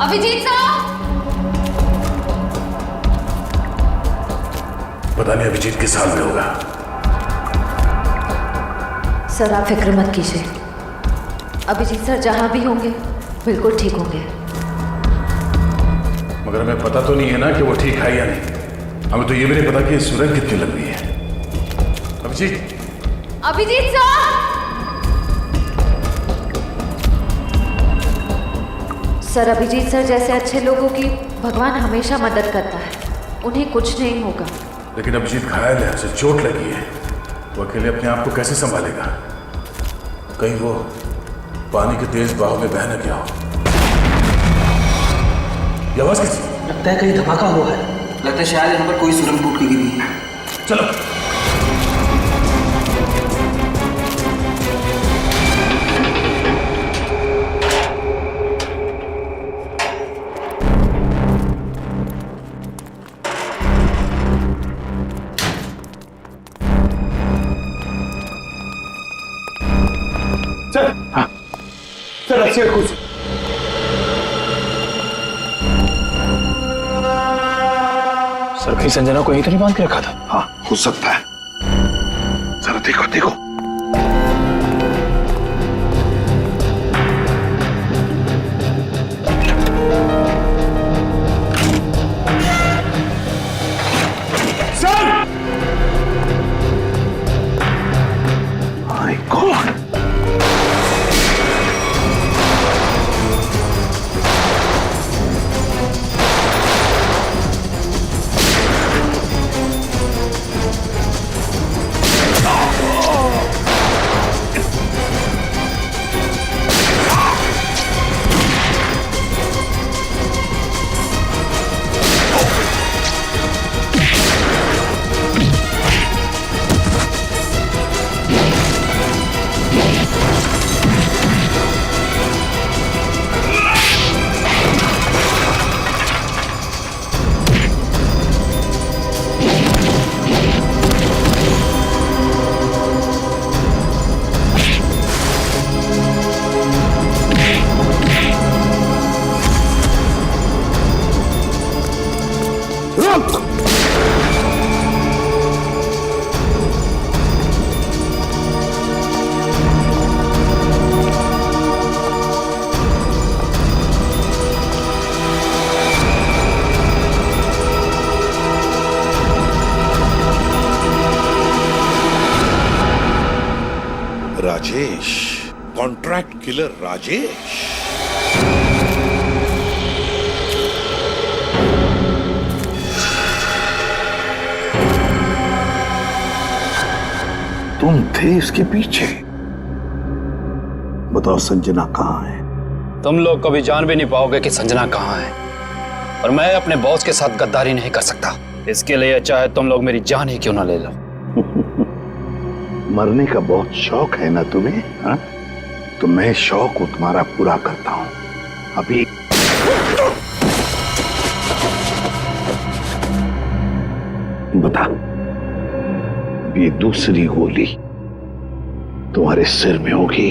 अभिजीत साहब! पता नहीं अभिजीत किस हाल में होगा। सर आप फिक्र मत कीजिए, अभिजीत सर जहां भी होंगे बिल्कुल ठीक होंगे। मगर हमें पता तो नहीं है ना कि वो ठीक है या नहीं। हमें तो ये भी नहीं पता कि सुरंग कितनी लंबी है। Abhijit! Abhijit sir! Sir Abhijit sir जैसे अच्छे लोगों की भगवान हमेशा मदद करता है, उन्हें कुछ नहीं होगा। लेकिन अभिजीत घायल है, उसे चोट लगी है, वो अकेले अपने आप को कैसे संभालेगा? कहीं वो पानी के तेज बहाव में बह न गया हो। ये आवाज किसकी? लगता है कहीं धमाका हुआ है। लगता है शायद यहाँ पर कोई सुरंग टूट के गिरी है। चलो। सर, हाँ सर, अच्छे कुछ सर, कहीं संजना को यहीं तो नहीं बांध के रखा था? हाँ, हो सकता है। जरा देखो देखो। Sir! My God! Rajesh, contract killer Rajesh. तुम थे इसके पीछे। बताओ संजना कहाँ है? तुम लोग कभी जान भी नहीं पाओगे कि संजना कहाँ है, और मैं अपने बॉस के साथ गद्दारी नहीं कर सकता। इसके लिए चाहे तुम लोग मेरी जान ही क्यों ना ले लो। मरने का बहुत शौक है ना तुम्हें? हा? तो मैं शौक को तुम्हारा पूरा करता हूं। अभी बता, ये दूसरी गोली तुम्हारे सिर में होगी।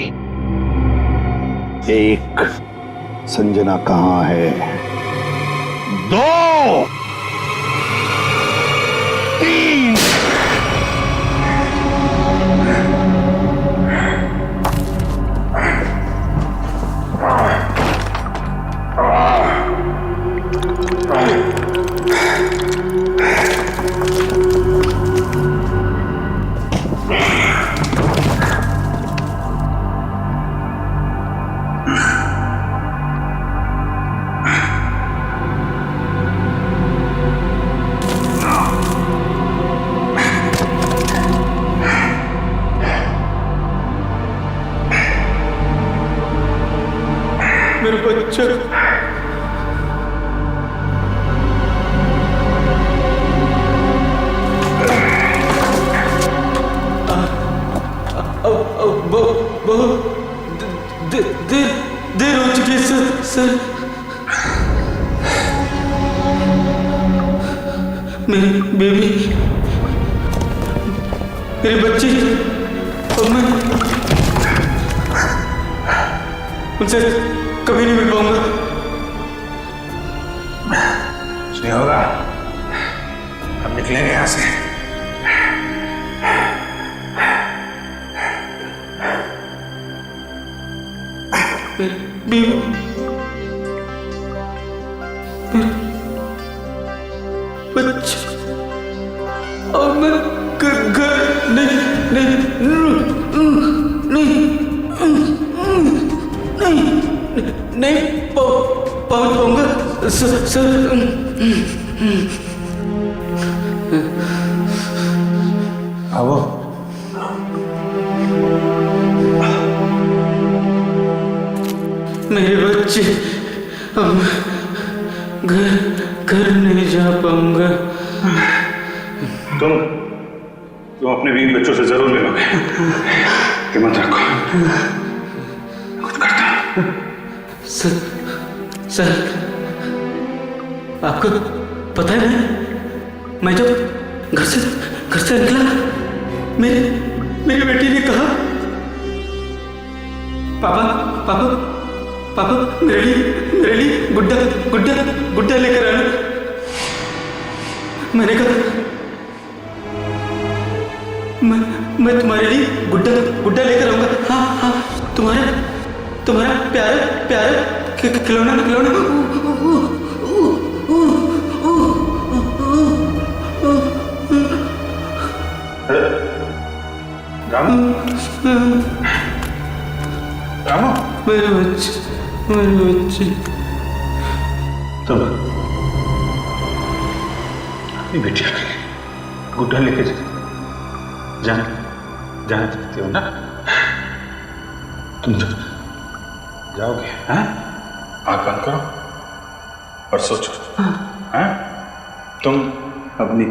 एक, संजना कहां है? दो, तीन। मेरे बच्चे बहुत देर हो चुकी है सर। मेरी बेबी, मेरे बच्चे, और मैं उनसे कभी नहीं मिल पाऊंगा। नहीं होगा। हम निकलेंगे यहां से। बच्चा और मैं घर नहीं पहुंच पाऊंगा सर। आओ। मेरे बच्चे, अब घर नहीं जा पाऊंगा। तुम अपने 20 बच्चों से जरूर मिलोगे। हिम्मत रखो, कुछ करता। सर, आपको पता है मैं जब घर से निकला, मेरी बेटी ने कहा, पापा मेरे लिए गुड्डा लेकर आना। मैंने कहा मैं तुम्हारे लिए गुड्डा लेकर आऊंगा। हाँ, तुम्हारा प्यारा खिलौना। रामू, मेरे बच्चे तुम अपनी बेटिया के लिए गुड्डा लेके जाना चाहती हो ना? तुम जाओगे? हाँ? आँख बंद करो और सोचो। हाँ? तुम अपनी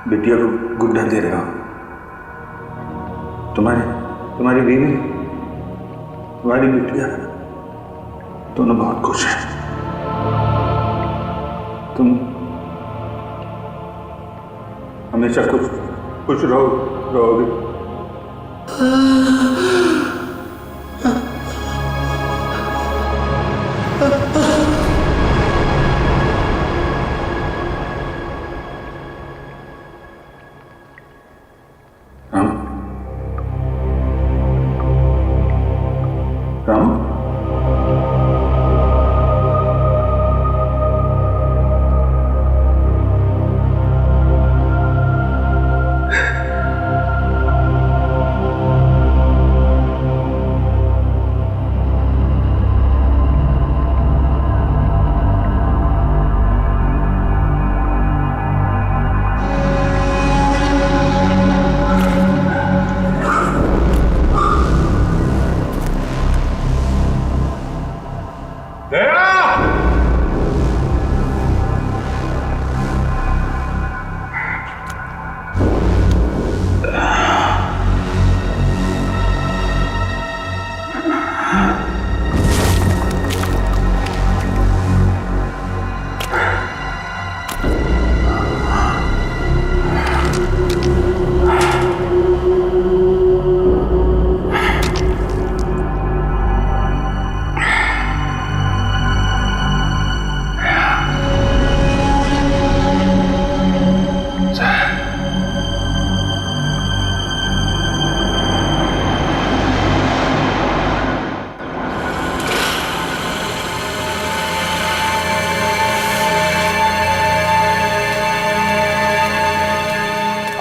बिटिया को गुड्डा दे रहे हो। तुम्हारी बीवी, तुम्हारी बिटिया दोनों बहुत खुश हैं। तुम हमेशा खुश रहोगे। राम,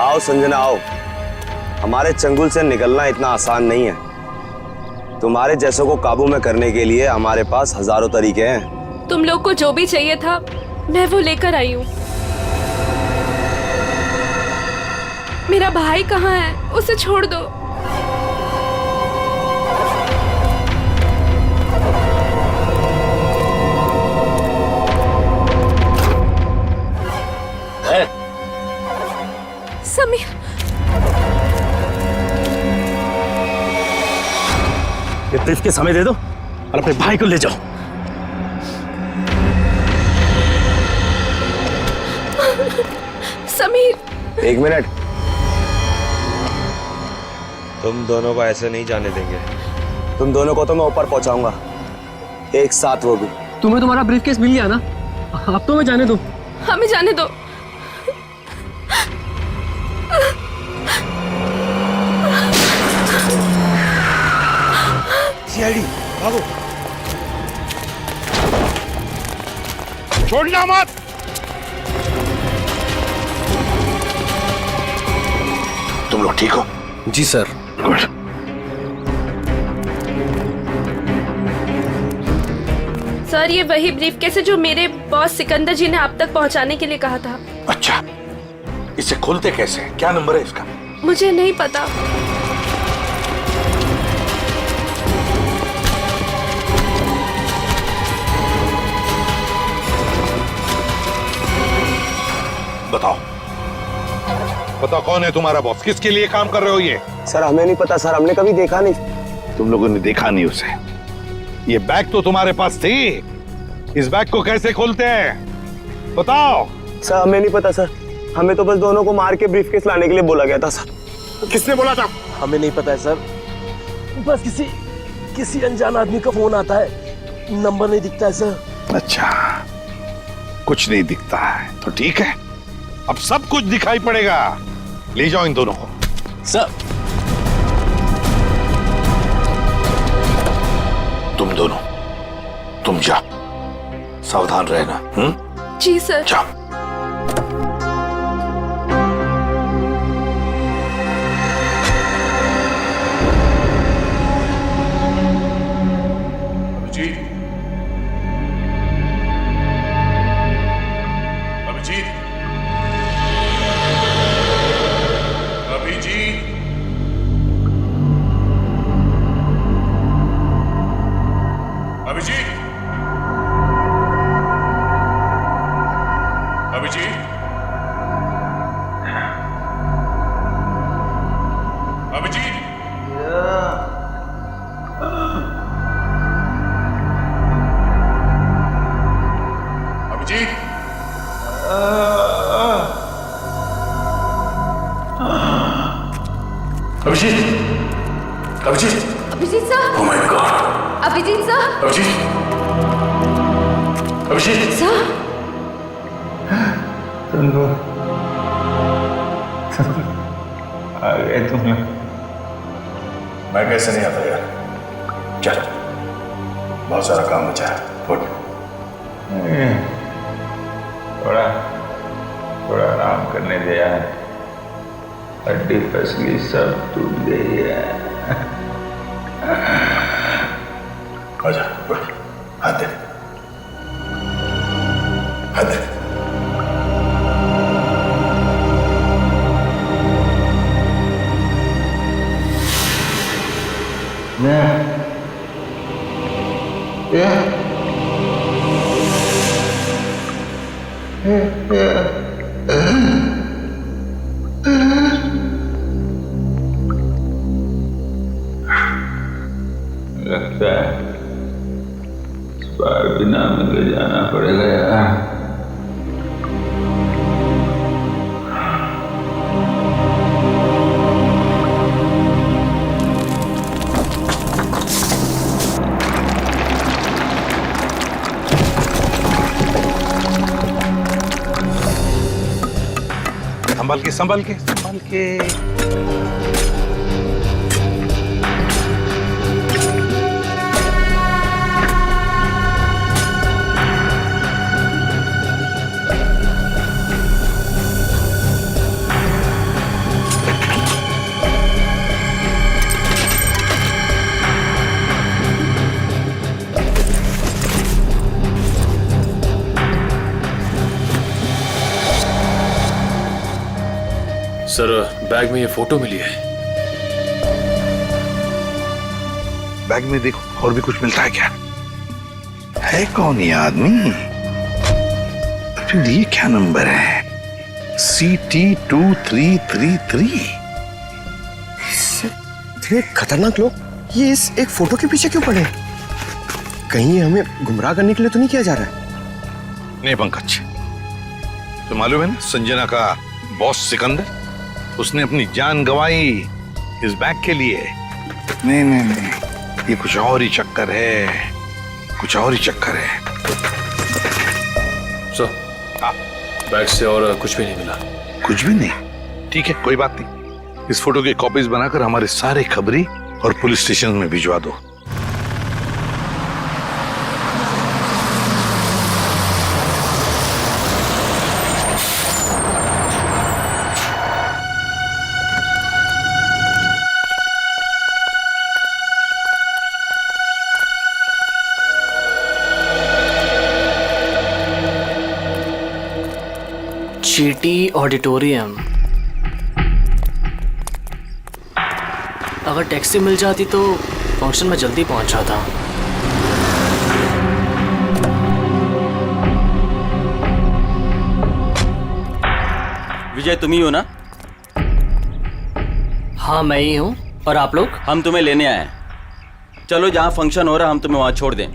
आओ संजना आओ, हमारे चंगुल से निकलना इतना आसान नहीं है। तुम्हारे जैसों को काबू में करने के लिए हमारे पास हजारों तरीके हैं। तुम लोग को जो भी चाहिए था मैं वो लेकर आई हूँ। मेरा भाई कहाँ है? उसे छोड़ दो। समीर, ये ब्रीफकेस हमें दे दो और अपने भाई को ले जाओ। समीर, एक मिनट, तुम दोनों को ऐसे नहीं जाने देंगे। तुम दोनों को तो मैं ऊपर पहुंचाऊंगा, एक साथ वो भी। तुम्हें तुम्हारा ब्रीफकेस मिल गया ना? आप तो मैं जाने दो। हमें जाने दो। सीआईडी भागो, छोड़ना मत। तुम लोग ठीक हो? जी सर। गुड। सर ये वही ब्रीफकेस है जो मेरे बॉस सिकंदर जी ने आप तक पहुंचाने के लिए कहा था। अच्छा, इसे खोलते कैसे? क्या नंबर है इसका? मुझे नहीं पता। बताओ, बताओ कौन है तुम्हारा बॉस? किसके लिए काम कर रहे हो ये? सर हमें नहीं पता सर, हमने कभी देखा नहीं। तुम लोगों ने देखा नहीं उसे? ये बैग तो तुम्हारे पास थी, इस बैग को कैसे खोलते हैं बताओ। सर हमें नहीं पता सर, हमें तो बस दोनों को मार के ब्रीफकेस लाने के लिए बोला गया था सर। किसने बोला था? हमें नहीं पता है सर, बस किसी अनजान आदमी का फोन आता है, नंबर नहीं दिखता है सर। अच्छा, कुछ नहीं दिखता है तो ठीक है, अब सब कुछ दिखाई पड़ेगा। ले जाओ इन दोनों को। सर तुम दोनों, तुम जाओ, सावधान रहना। जी सर। जाओ। Abhijit, Abhijit, Abhijit, Abhijit, Abhijit, Abhijit, Abhijit, Abhijit, Abhijit, Abhijit sir, oh my God, Abhijit sir, Abhijit, Abhijit, sir, आ गए तुम लोग। मैं कैसे नहीं आता यार, चल बहुत सारा काम बचा है, उठ। थोड़ा थोड़ा आराम करने दे यार, हड्डी पसली सब टूट गई है। आजा, उठ, हाथ दे, हाथ दे। लगता है इस बार बिना मिले जाना पड़ेगा यार। संभल के, संभल के, संभल के। सर बैग में ये फोटो मिली है। बैग में देखो और भी कुछ मिलता है क्या? है कौन ये आदमी? ये क्या नंबर है? CT2333। इतने खतरनाक लोग ये इस एक फोटो के पीछे क्यों पड़े? कहीं हमें गुमराह करने के लिए तो नहीं किया जा रहा है? नहीं पंकज, तो मालूम है ना संजना का बॉस सिकंदर, उसने अपनी जान गंवाई इस बैग के लिए। नहीं नहीं नहीं, ये कुछ और ही चक्कर है, कुछ और ही चक्कर है। सर, बैग से और कुछ भी नहीं मिला। कुछ भी नहीं? ठीक है, कोई बात नहीं। इस फोटो की कॉपीज बनाकर हमारे सारे खबरी और पुलिस स्टेशन में भिजवा दो। चीटी ऑडिटोरियम। अगर टैक्सी मिल जाती तो फंक्शन में जल्दी पहुंच जाता। विजय तुम ही हो ना? हाँ मैं ही हूँ। और आप लोग? हम तुम्हें लेने आए हैं। चलो जहाँ फंक्शन हो रहा हम तुम्हें वहाँ छोड़ दें।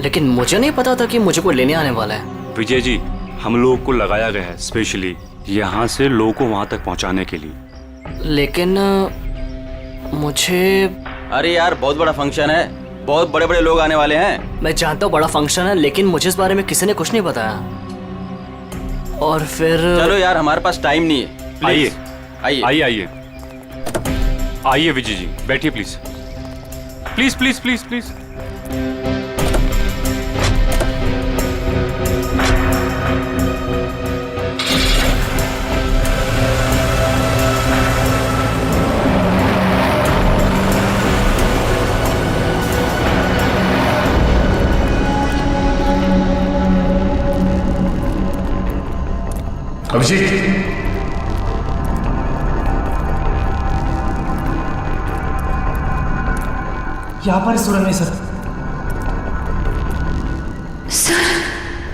लेकिन मुझे नहीं पता था कि मुझे कोई लेने आने वाला है। विजय जी, हम लोगों को लगाया गया है स्पेशली यहाँ से लोगों को वहाँ तक पहुँचाने के लिए। लेकिन मुझे... अरे यार बहुत बड़ा फंक्शन है, बहुत बड़े बड़े लोग आने वाले हैं। मैं जानता हूँ बड़ा फंक्शन है, लेकिन मुझे इस बारे में किसी ने कुछ नहीं बताया। और फिर... चलो यार हमारे पास टाइम नहीं है। आइए आइए आइए आइए आइए विजय जी, बैठिए please please please please please. Abhijit, यहाँ पर सुरंग में सर।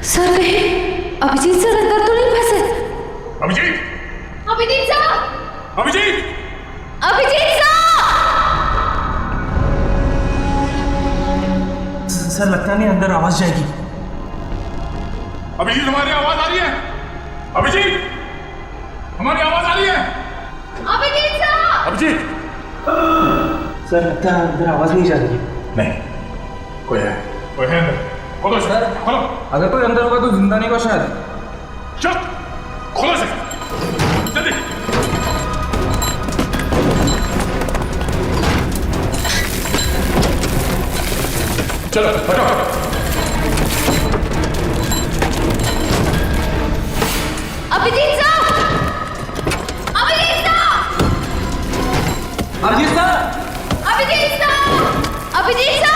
सर नहीं, अभिजीत सर अंदर तो नहीं फंसे? अभिजीत, अभिजीत सर! अभिजीत, अभिजीत सर लगता नहीं अंदर आवाज जाएगी। अभिजीत हमारी आवाज आ रही है? अभिजीत, हमारी आवाज आ रही है? अभिजीत सर! अभिजीत, सर लगता है अंदर आवाज नहीं जा रही है। नहीं, कोई है अंदर। खोलो सर, खोलो। अगर कोई अंदर होगा तो जिंदा नहीं होगा शायद। चल, खोलो से, जल्दी। चलो हटो। Abhijit sir! Abhijit sir! Abhijit sir! Abhijit sir!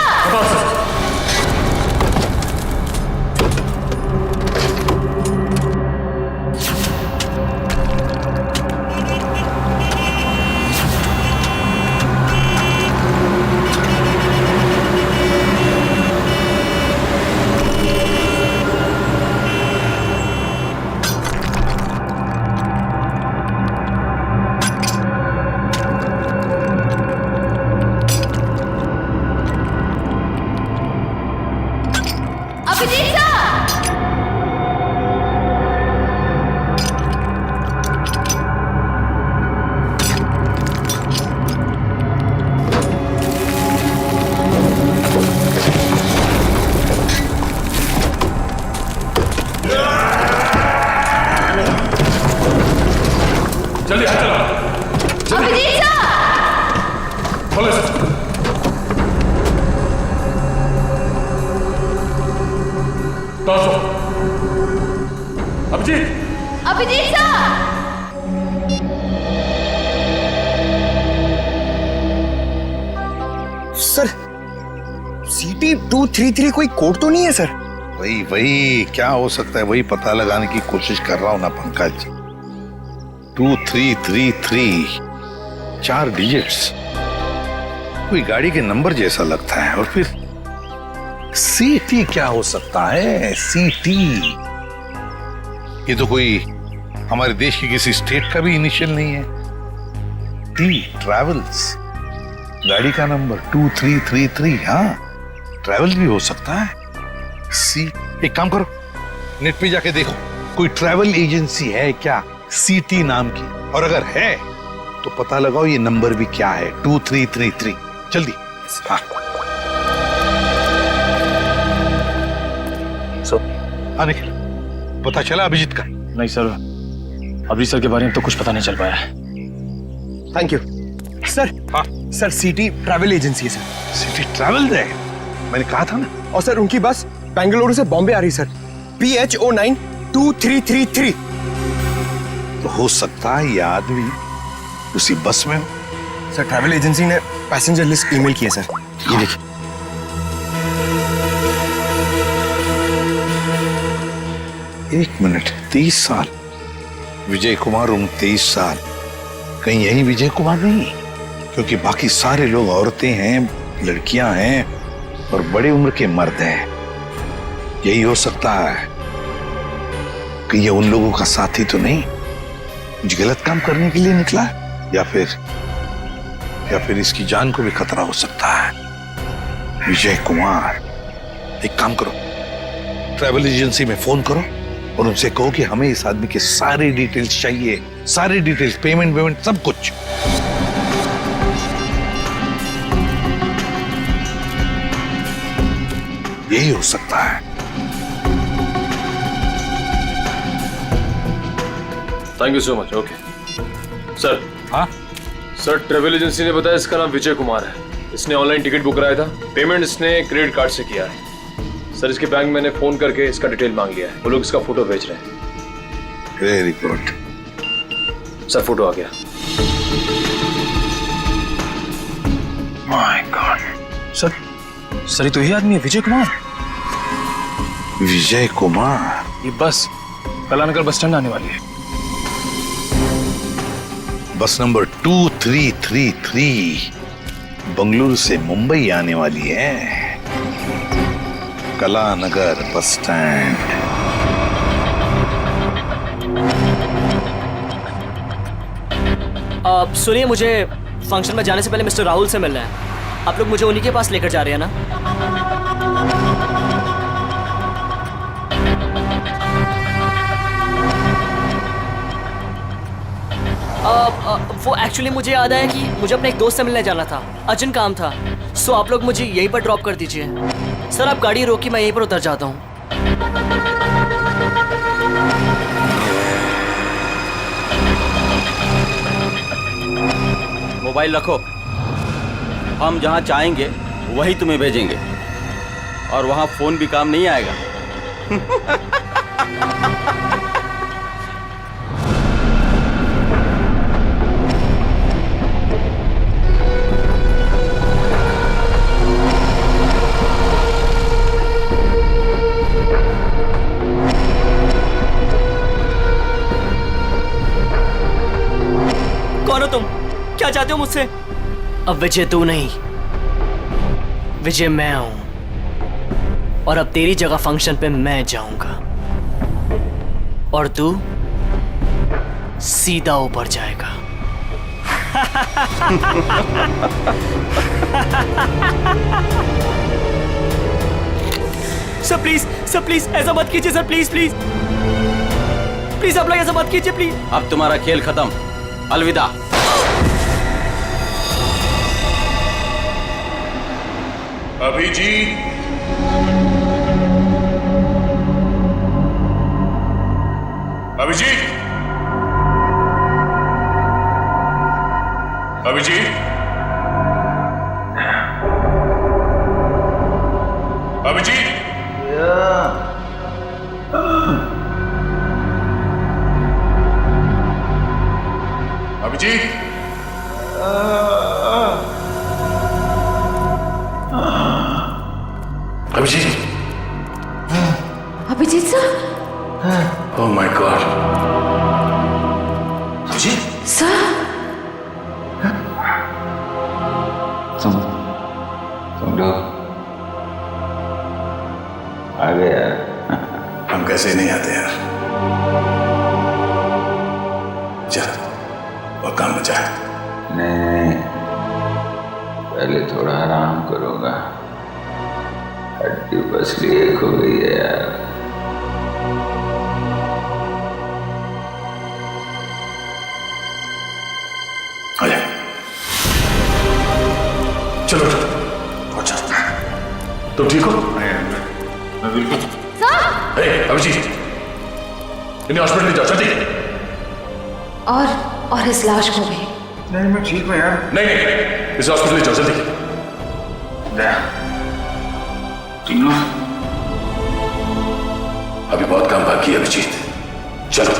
Abhijit sir! जल्दी हाथ चलाओ। अभिजीत सर! खोलो इसे। तो Abhijit! Abhijit sir! Sir, CT 233 कोई कोड तो नहीं है सर? वही क्या हो सकता है, वही पता लगाने की कोशिश कर रहा हूं ना पंकज। 2333, 4 डिजिट्स, कोई गाड़ी के नंबर जैसा लगता है। और फिर CT क्या हो सकता है? CT, ये तो कोई हमारे देश की किसी स्टेट का भी इनिशियल नहीं है। T, ट्रैवल्स, गाड़ी का नंबर 2333। हाँ, ट्रैवल भी हो सकता है। C, एक काम करो, नेट पे जाके देखो कोई ट्रैवल एजेंसी है क्या CT नाम की, और अगर है तो पता लगाओ ये नंबर भी क्या है, 2333। जल्दी। हाँ, निखिल पता चला अभिजीत का? नहीं सर, अभी सर के बारे में तो कुछ पता नहीं चल पाया है। Thank you sir. हाँ सर, सिटी ट्रैवल एजेंसी है सर। सिटी ट्रैवल है, मैंने कहा था ना। और सर उनकी बस बेंगलुरु से बॉम्बे आ रही सर, PHO9 2333। तो हो सकता है ये आदमी उसी बस में हो। सर ट्रैवल एजेंसी ने पैसेंजर लिस्ट ईमेल की है सर, ये देखिए। एक मिनट, 30 साल विजय कुमार, उम्र 23 साल। कहीं यही विजय कुमार नहीं? क्योंकि बाकी सारे लोग औरतें हैं, लड़कियां हैं और बड़े उम्र के मर्द हैं। यही हो सकता है कि ये उन लोगों का साथी तो नहीं, कुछ गलत काम करने के लिए निकला, या फिर इसकी जान को भी खतरा हो सकता है। विजय कुमार, एक काम करो, ट्रैवल एजेंसी में फोन करो और उनसे कहो कि हमें इस आदमी के सारे डिटेल्स चाहिए, सारे डिटेल्स, पेमेंट सब कुछ। यही हो सकता है। Thank you so much. Okay sir. हाँ सर, ट्रेवल एजेंसी ने बताया इसका नाम विजय कुमार है। इसने ऑनलाइन टिकट बुक कराया था, पेमेंट इसने क्रेडिट कार्ड से किया है। सर इसके बैंक मैंने फोन करके इसका डिटेल मांग लिया है, वो लोग इसका फोटो भेज रहे हैं। वेरी गुड सर, फोटो आ गया। My God. सर ये तो यही आदमी है, विजय कुमार। विजय कुमार, ये बस कलानगर बस स्टैंड आने वाली है। बस नंबर 2333 बंगलुरु से मुंबई आने वाली है। Kalanagar bus stand. सुनिए, मुझे फंक्शन में जाने से पहले मिस्टर राहुल से मिलना है। आप लोग मुझे उन्हीं के पास लेकर जा रहे हैं ना? वो एक्चुअली मुझे याद आया कि मुझे अपने एक दोस्त से मिलने जाना था, अर्जेंट काम था। सो आप लोग मुझे यहीं पर ड्रॉप कर दीजिए। सर आप गाड़ी रोकी, मैं यहीं पर उतर जाता हूँ। मोबाइल रखो, हम जहाँ चाहेंगे वही तुम्हें भेजेंगे, और वहाँ फोन भी काम नहीं आएगा। कौन हो तुम? क्या चाहते हो मुझसे? अब विजय तू नहीं, विजय मैं हूं, और अब तेरी जगह फंक्शन पे मैं जाऊंगा और तू सीधा ऊपर जाएगा। सर प्लीज ऐसा मत कीजिए सर, प्लीज प्लीज प्लीज आप लोग ऐसा मत कीजिए प्लीज। अब तुम्हारा खेल खत्म, अलविदा। Abhijit, Abhijit, Abhijit, Abhijit, Abhijit, Abhijit, Abhijit sir. Oh my God. Abhijit sir, तुम लोग आ गए यार। हम कैसे नहीं आते यार। चल और काम बचा है। नहीं, पहले थोड़ा आराम करूंगा, हड्डी पसली एक हो गई है यार। आ जा, चलो पहुंचा। तुम ठीक हो? मैं बिल्कुल। अभिजीत, इन्हें हॉस्पिटल ले जाओ जल्दी। और इस लाश को भी। नहीं मैं ठीक हूँ यार। नहीं इस हॉस्पिटल ले जाओ जल्दी। दया तीनों अभी बहुत काम बाकी है अभिजीत, चलो।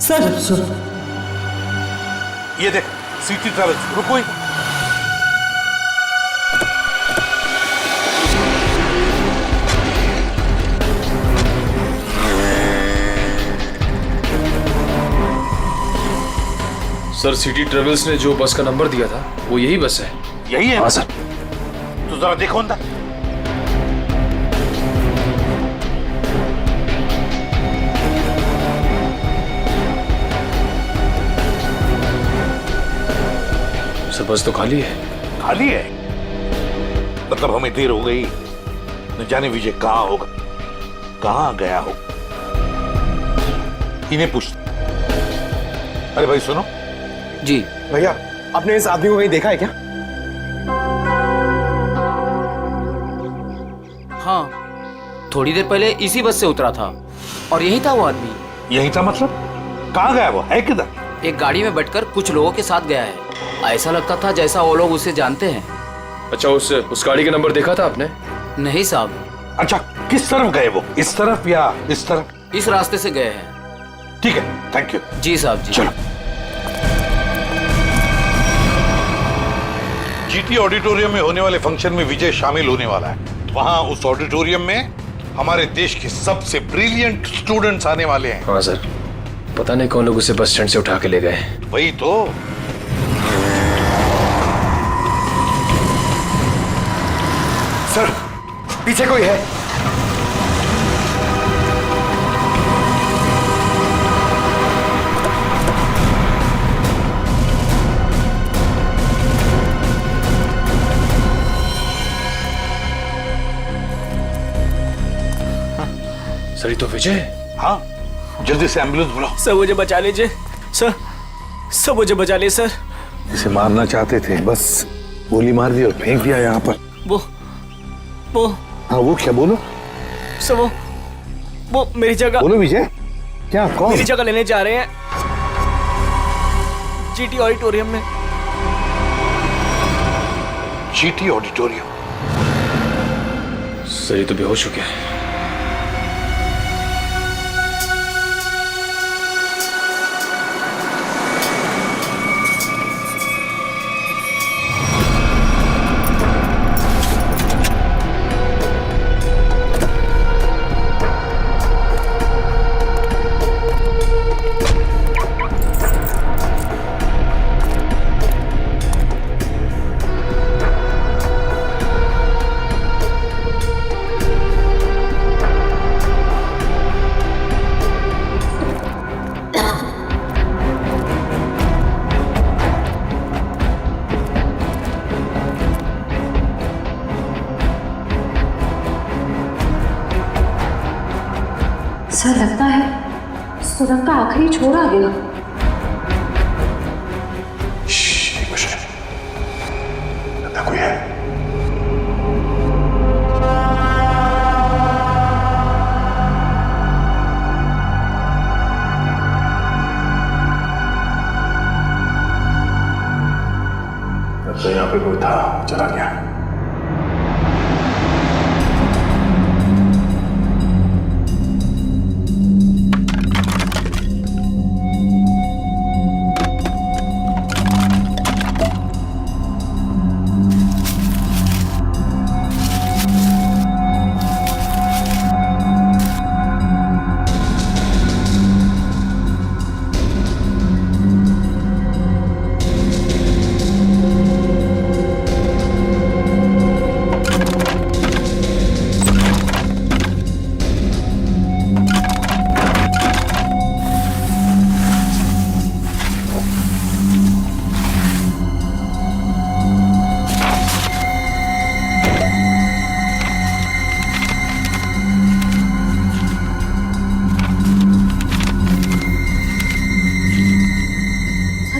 सर ये देख सिटी ट्रैवल्स, रुको। सर सिटी ट्रेवल्स ने जो बस का नंबर दिया था वो यही बस है। यही है? हाँ सर। तो जरा देखो अंदर। सर बस तो खाली है। खाली है? मतलब हमें देर हो गई, न जाने विजय कहाँ होगा, कहाँ गया हो। इन्हें पूछ। अरे भाई सुनो। जी भैया, आपने इस आदमी को कहीं देखा है क्या? हाँ, थोड़ी देर पहले इसी बस से उतरा था और यही था वो आदमी। यही था मतलब? कहाँ गया वो? है किधर? एक गाड़ी में बैठकर कुछ लोगों के साथ गया है। ऐसा लगता था जैसा वो लोग उसे जानते हैं। अच्छा उस गाड़ी का नंबर देखा था आपने? नहीं साहब। अच्छा किस तरफ गए वो? इस तरफ या इस तरफ? इस रास्ते से गए हैं। ठीक है, थैंक यू। जी साहब जी। चलो। जीटी ऑडिटोरियम में होने वाले फंक्शन में विजय शामिल होने वाला है। वहां उस ऑडिटोरियम में हमारे देश के सबसे ब्रिलियंट स्टूडेंट्स आने वाले हैं। हाँ सर, पता नहीं कौन लोग उसे बस स्टैंड से उठा के ले गए। वही तो। सर पीछे कोई है। सर ये तो विजय। हाँ, जल्दी से एम्बुलेंस बुलाओ। सर मुझे बचा लीजिए सर, मुझे बचा लीजिए सर। इसे मारना चाहते थे, बस गोली मार दी और फेंक दिया यहाँ पर। वो हाँ वो क्या? बोलो सर। वो मेरी जगह। बोलो विजय। क्या? कौन? मेरी जगह लेने जा रहे हैं जीटी ऑडिटोरियम में। GT auditorium? सर ये तो बेहोश हो गया है। सर लगता है सुरंग का आखिरी छोर आ गया। लगता कोई है। तो यहाँ पे कोई था, चला गया।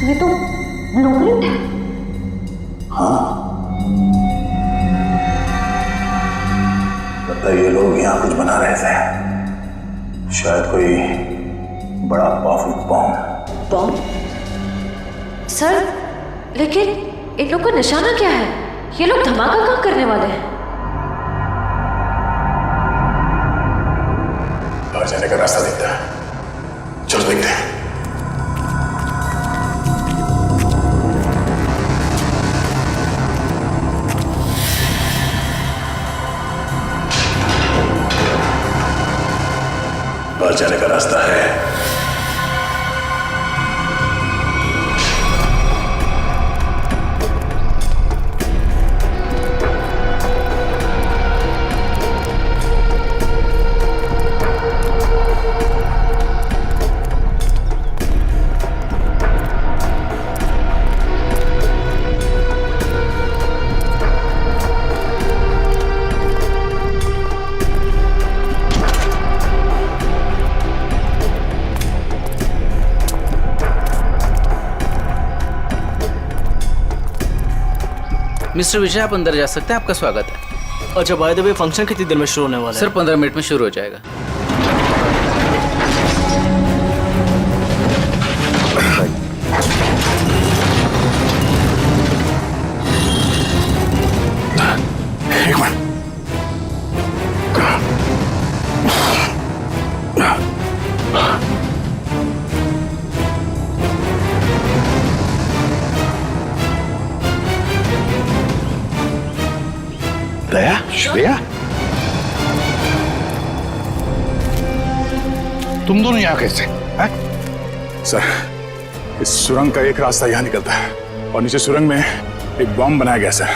ये तो ब्लूप्रिंट है। हाँ, लगता है ये लोग यहाँ कुछ बना रहे थे। शायद कोई बड़ा पावरफुल बॉम्ब। बॉम्ब? सर, लेकिन इन लोग का निशाना क्या है? ये लोग धमाका कहाँ करने वाले हैं? बाहर जाने का रास्ता दिखता है, चलो देखते हैं। बाहर जाने का रास्ता है। मिस्टर विजय, आप अंदर जा सकते हैं, आपका स्वागत है। अच्छा, बाय द वे, फंक्शन कितनी देर में शुरू होने वाला है? सर 15 मिनट में शुरू हो जाएगा। एक मिनट। दया, श्रेया, तुम दोनों यहाँ कैसे हैं? सर, इस सुरंग का एक रास्ता यहाँ निकलता है और नीचे सुरंग में एक बॉम्ब बनाया गया सर,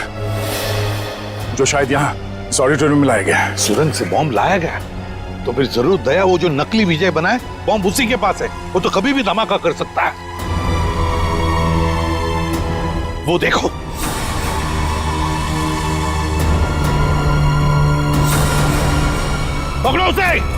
जो शायद यहाँ इस ऑडिटोरियम में लाया गया है। सुरंग से बॉम्ब लाया गया? तो फिर जरूर दया वो जो नकली विजय बना है, बॉम्ब उसी के पास है। वो तो कभी भी धमाका कर सकता है। वो देखो, पकड़ो उसे।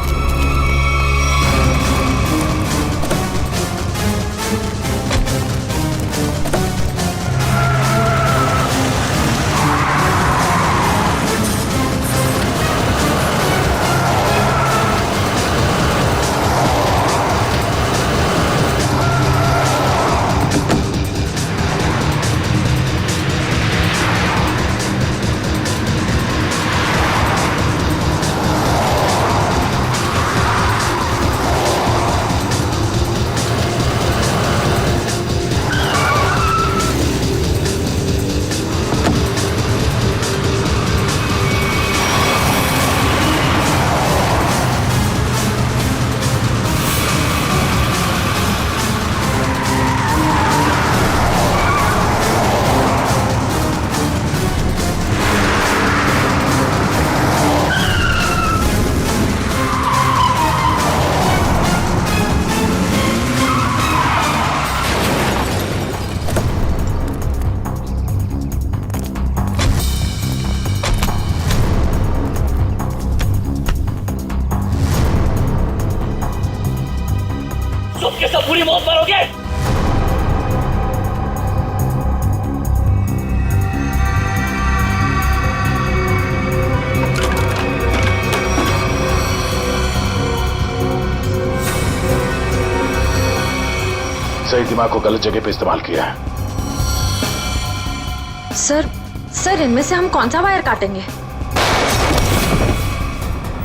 सबके सब पूरी मौत मरोगे। सही दिमाग को गलत जगह पे इस्तेमाल किया है। सर इनमें से हम कौन सा वायर काटेंगे?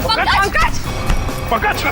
पंकज! पंकज!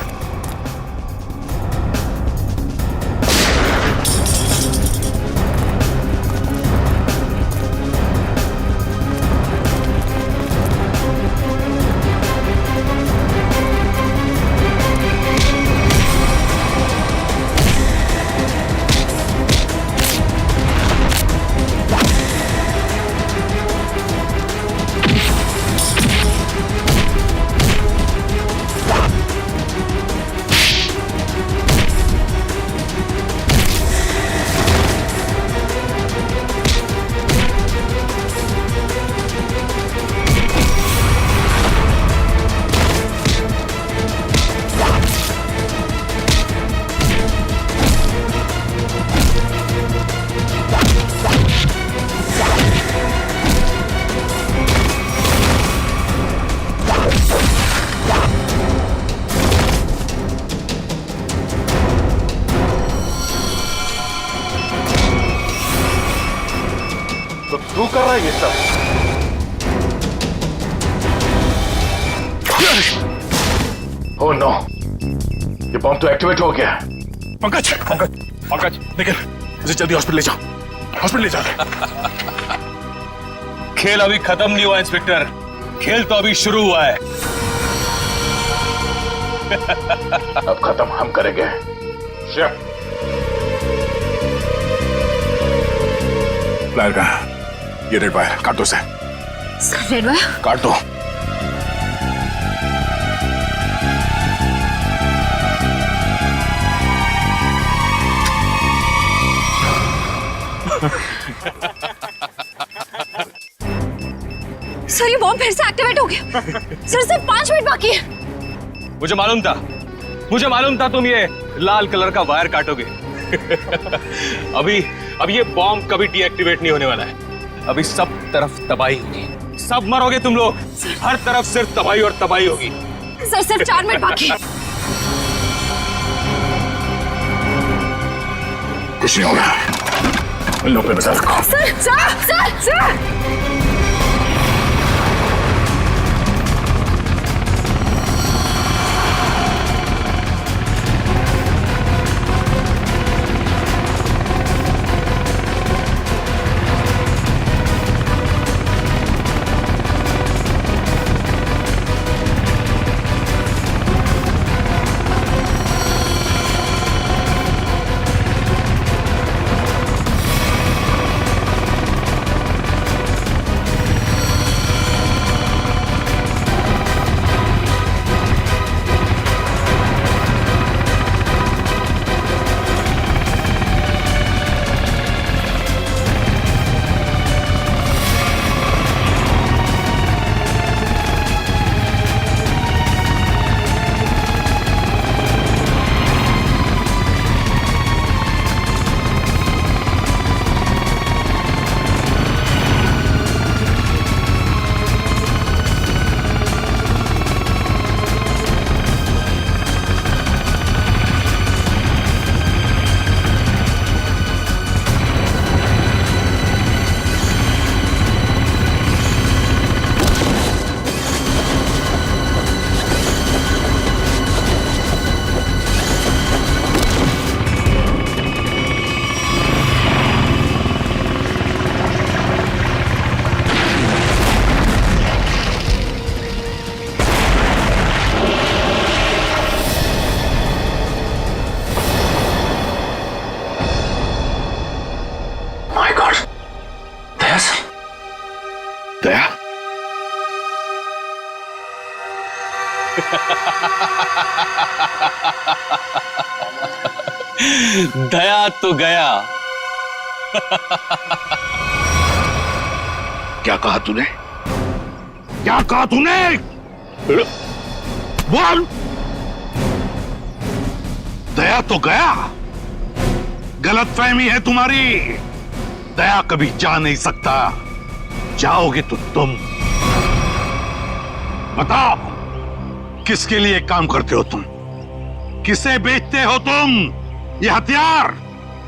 तू कर रहा है ये सब? ओह नो, ये बॉम्ब तो एक्टिवेट हो गया। पंकज, पंकज, पंकज, निकल, मुझे जल्दी हॉस्पिटल ले जाओ, हॉस्पिटल ले जाओ। खेल अभी खत्म नहीं हुआ इंस्पेक्टर, खेल तो अभी शुरू हुआ है। अब खत्म हम करेंगे। शिव, फ्लायर कहाँ? ये रेड वायर काट दो उसे। रेड वायर काट दो। सर ये बॉम्ब फिर से एक्टिवेट हो गया। सर सिर्फ 5 मिनट बाकी है। मुझे मालूम था तुम ये लाल कलर का वायर काटोगे। अभी ये बॉम्ब कभी डीएक्टिवेट नहीं होने वाला है। अभी सब तरफ तबाही होगी, सब मरोगे तुम लोग। हर तरफ सिर्फ तबाही और तबाही होगी। सर सिर्फ 4 मिनट बाकी है। कुछ नहीं होगा, इन लोगों पे बचा रखो। सर दया, दया तो गया। क्या कहा तूने? क्या कहा तूने? बोल। दया तो गया। गलतफहमी है तुम्हारी। दया कभी जा नहीं सकता। जाओगे तो तुम। बताओ, किसके लिए काम करते हो तुम? किसे बेचते हो तुम ये हथियार?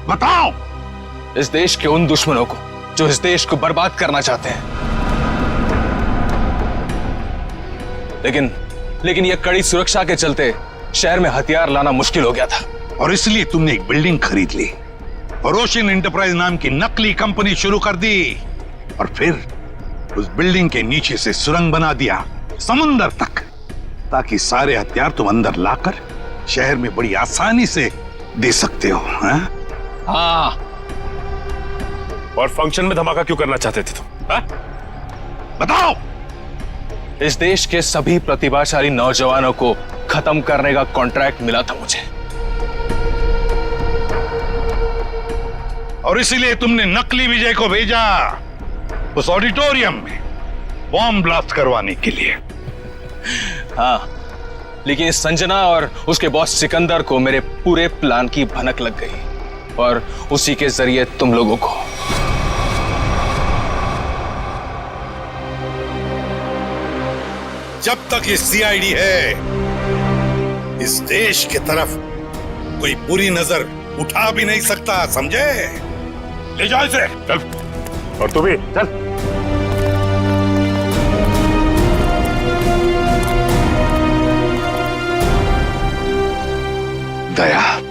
बताओ। इस देश के उन दुश्मनों को जो इस देश को बर्बाद करना चाहते हैं। लेकिन यह कड़ी सुरक्षा के चलते शहर में हथियार लाना मुश्किल हो गया था। और इसलिए तुमने एक बिल्डिंग खरीद ली और ओशियन एंटरप्राइज नाम की नकली कंपनी शुरू कर दी, और फिर उस बिल्डिंग के नीचे से सुरंग बना दिया समुंदर तक, ताकि सारे हथियार तुम अंदर लाकर शहर में बड़ी आसानी से दे सकते हो। हाँ। और फंक्शन में धमाका क्यों करना चाहते थे तुम? बताओ। इस देश के सभी प्रतिभाशाली नौजवानों को खत्म करने का कॉन्ट्रैक्ट मिला था मुझे, और इसीलिए तुमने नकली विजय को भेजा उस ऑडिटोरियम में बॉम्ब ब्लास्ट करवाने के लिए। हाँ, लेकिन संजना और उसके बॉस सिकंदर को मेरे पूरे प्लान की भनक लग गई, और उसी के जरिए तुम लोगों को। जब तक ये सीआईडी है, इस देश की तरफ कोई बुरी नजर उठा भी नहीं सकता, समझे? ले जाओ इसे। चल। और तू भी चल। दया